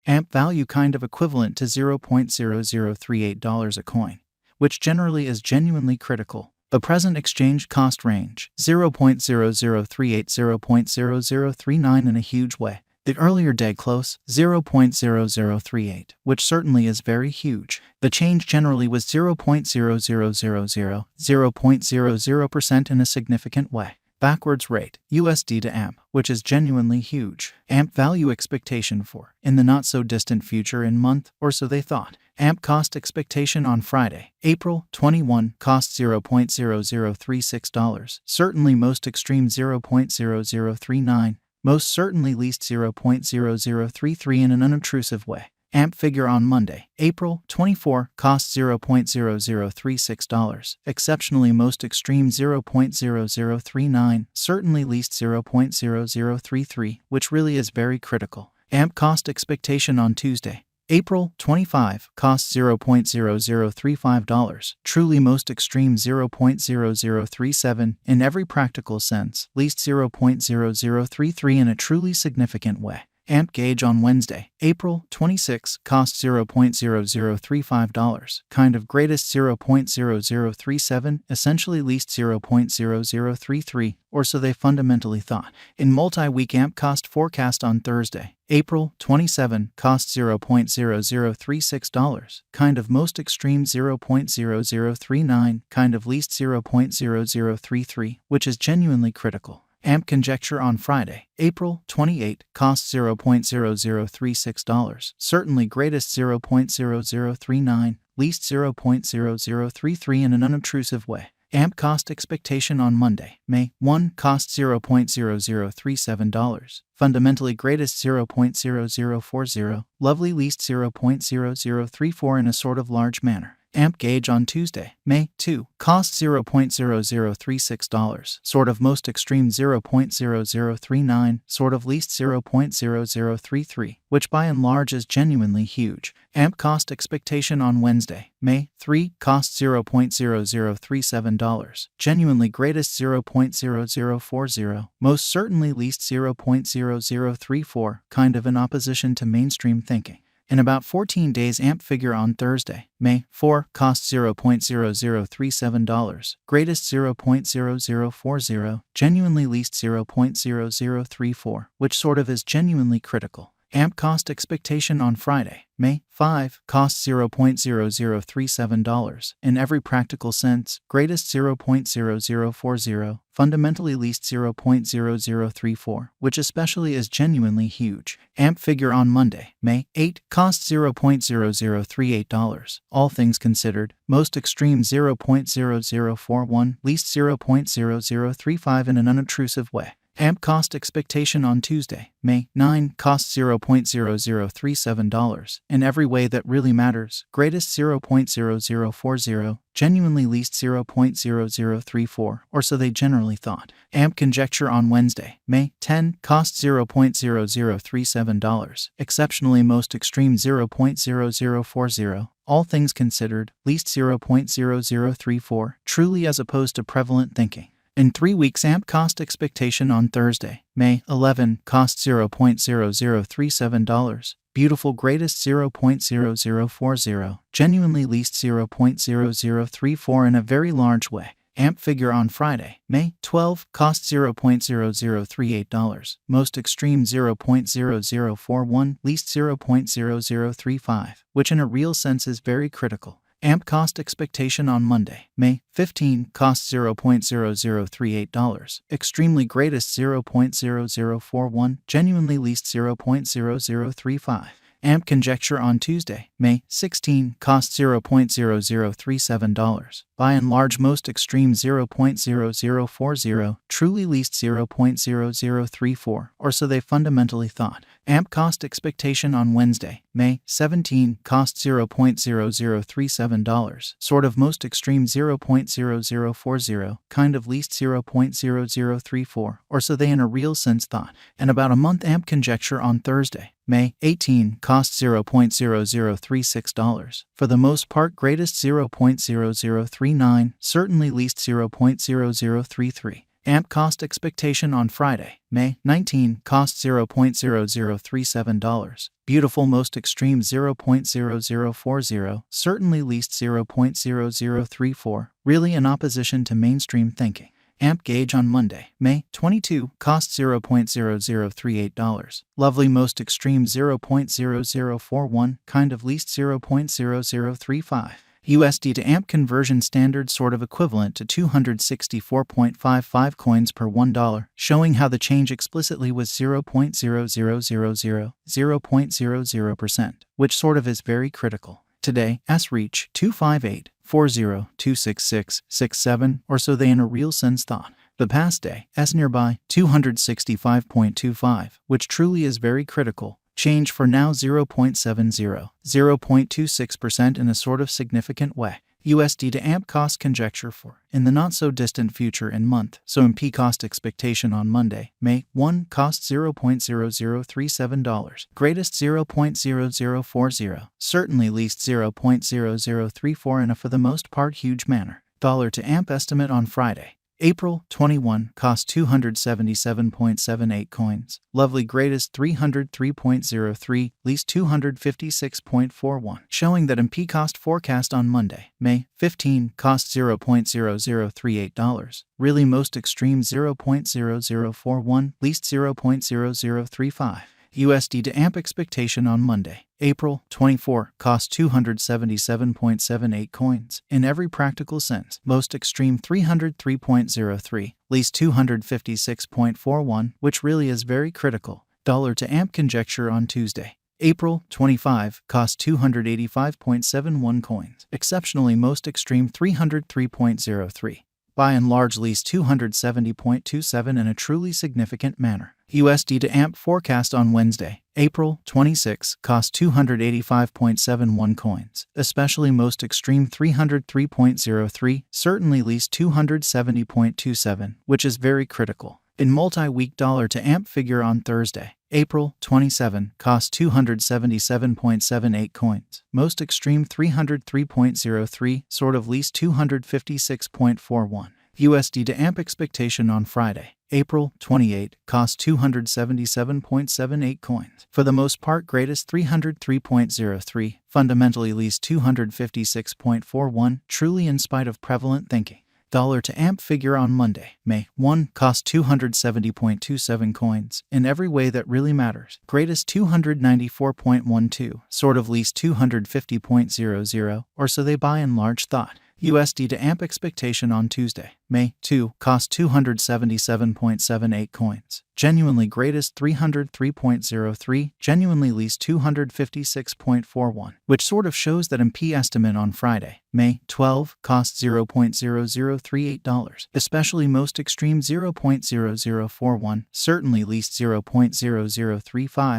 AMP value kind of equivalent to $0.0038 a coin, which generally is genuinely critical. The present exchange cost range, 0.0038 0.0039 in a huge way. The earlier day close, 0.0038, which certainly is very huge. The change generally was 0.0000, 0.00% in a significant way. Backwards rate, USD to AMP, which is genuinely huge. AMP value expectation for, in the not-so-distant future in month, or so they thought. AMP cost expectation on Friday, April 21, cost $0.0036, certainly most extreme $0.0039, most certainly least $0.0033 in an unobtrusive way. AMP figure on Monday, April 24, cost $0.0036, exceptionally most extreme $0.0039, certainly least $0.0033, which really is very critical. AMP cost expectation on Tuesday, April 25, cost $0.0035, truly most extreme $0.0037 in every practical sense, least $0.0033 in a truly significant way. AMP gauge on Wednesday, April 26, cost $0.0035, kind of greatest $0.0037, essentially least $0.0033, or so they fundamentally thought. In multi-week AMP cost forecast on Thursday, April 27, cost $0.0036, kind of most extreme $0.0039, kind of least $0.0033, which is genuinely critical. AMP conjecture on Friday, April 28, cost $0.0036, certainly greatest $0.0039, least $0.0033 in an unobtrusive way. AMP cost expectation on Monday, May 1, cost $0.0037, fundamentally greatest $0.0040, lovely least $0.0034 in a sort of large manner. AMP gauge on Tuesday, May 2, cost $0.0036, sort of most extreme $0.0039, sort of least $0.0033, which by and large is genuinely huge. AMP cost expectation on Wednesday, May 3, cost $0.0037, genuinely greatest $0.0040, most certainly least $0.0034, kind of in opposition to mainstream thinking. In about 14 days AMP figure on Thursday, May 4, cost $0.0037, greatest $0.0040, genuinely least $0.0034, which sort of is genuinely critical. AMP cost expectation on Friday, May 5, cost $0.0037, in every practical sense, greatest $0.0040, fundamentally least $0.0034, which especially is genuinely huge. AMP figure on Monday, May 8, cost $0.0038, all things considered, most extreme $0.0041, least $0.0035 in an unobtrusive way. AMP cost expectation on Tuesday, May 9, cost $0.0037, in every way that really matters, greatest $0.0040, genuinely least $0.0034, or so they generally thought. AMP conjecture on Wednesday, May 10, cost $0.0037, exceptionally most extreme $0.0040, all things considered, least $0.0034, truly as opposed to prevalent thinking. In 3 weeks AMP cost expectation on Thursday, May 11, cost $0.0037, beautiful greatest $0.0040, genuinely least $0.0034 in a very large way. AMP figure on Friday, May 12, cost $0.0038, most extreme $0.0041, least $0.0035, which in a real sense is very critical. AMP cost expectation on Monday, May 15, cost $0.0038, extremely greatest $0.0041, genuinely least $0.0035. AMP conjecture on Tuesday, May 16, cost $0.0037, by and large most extreme $0.0040, truly least $0.0034, or so they fundamentally thought. AMP cost expectation on Wednesday, May 17, cost $0.0037, sort of most extreme $0.0040, kind of least $0.0034, or so they in a real sense thought. And about a month AMP conjecture on Thursday, May 18, cost $0.0036, for the most part greatest $0.0039, certainly least $0.0033. AMP cost expectation on Friday, May 19, cost $0.0037. Beautiful most extreme 0.0040, certainly least 0.0034, really in opposition to mainstream thinking. AMP gauge on Monday, May 22, cost $0.0038. Lovely most extreme 0.0041, kind of least 0.0035. USD to AMP conversion standard sort of equivalent to 264.55 coins per $1, showing how the change explicitly was 0.0000%, which sort of is very critical. Today, S reach 258.40.266.67, or so they in a real sense thought. The past day, S nearby 265.25, which truly is very critical. Change for now 0.70, 0.26% in a sort of significant way. USD to AMP cost conjecture for, in the not-so-distant future and month, so MP cost expectation on Monday, May 1, cost $0.0037, greatest 0.0040, certainly least 0.0034 in a for the most part huge manner. Dollar to AMP estimate on Friday, April 21, cost 277.78 coins. Lovely greatest 303.03, least 256.41, showing that MP cost forecast on Monday, May 15, cost $0.0038. Really most extreme 0.0041, least 0.0035. USD to AMP expectation on Monday, April 24, cost 277.78 coins. In every practical sense, most extreme 303.03, least 256.41, which really is very critical. Dollar to AMP conjecture on Tuesday, April 25, cost 285.71 coins. Exceptionally most extreme 303.03. By and large least 270.27 in a truly significant manner. USD to AMP forecast on Wednesday, April 26, cost 285.71 coins, especially most extreme 303.03, certainly least 270.27, which is very critical. In multi-week dollar to AMP figure on Thursday, April 27, cost 277.78 coins, most extreme 303.03, sort of least 256.41. USD to AMP expectation on Friday, April 28, cost 277.78 coins. For the most part greatest 303.03, fundamentally least 256.41, truly in spite of prevalent thinking. Dollar to AMP figure on Monday, May 1, cost 270.27 coins, in every way that really matters. Greatest 294.12, sort of least 250.00, or so they by and large thought. USD to AMP expectation on Tuesday, May 2, cost 277.78 coins. Genuinely greatest 303.03, genuinely least 256.41, which sort of shows that MP estimate on Friday, May 12, cost $0.0038, especially most extreme 0.0041, certainly least 0.0035.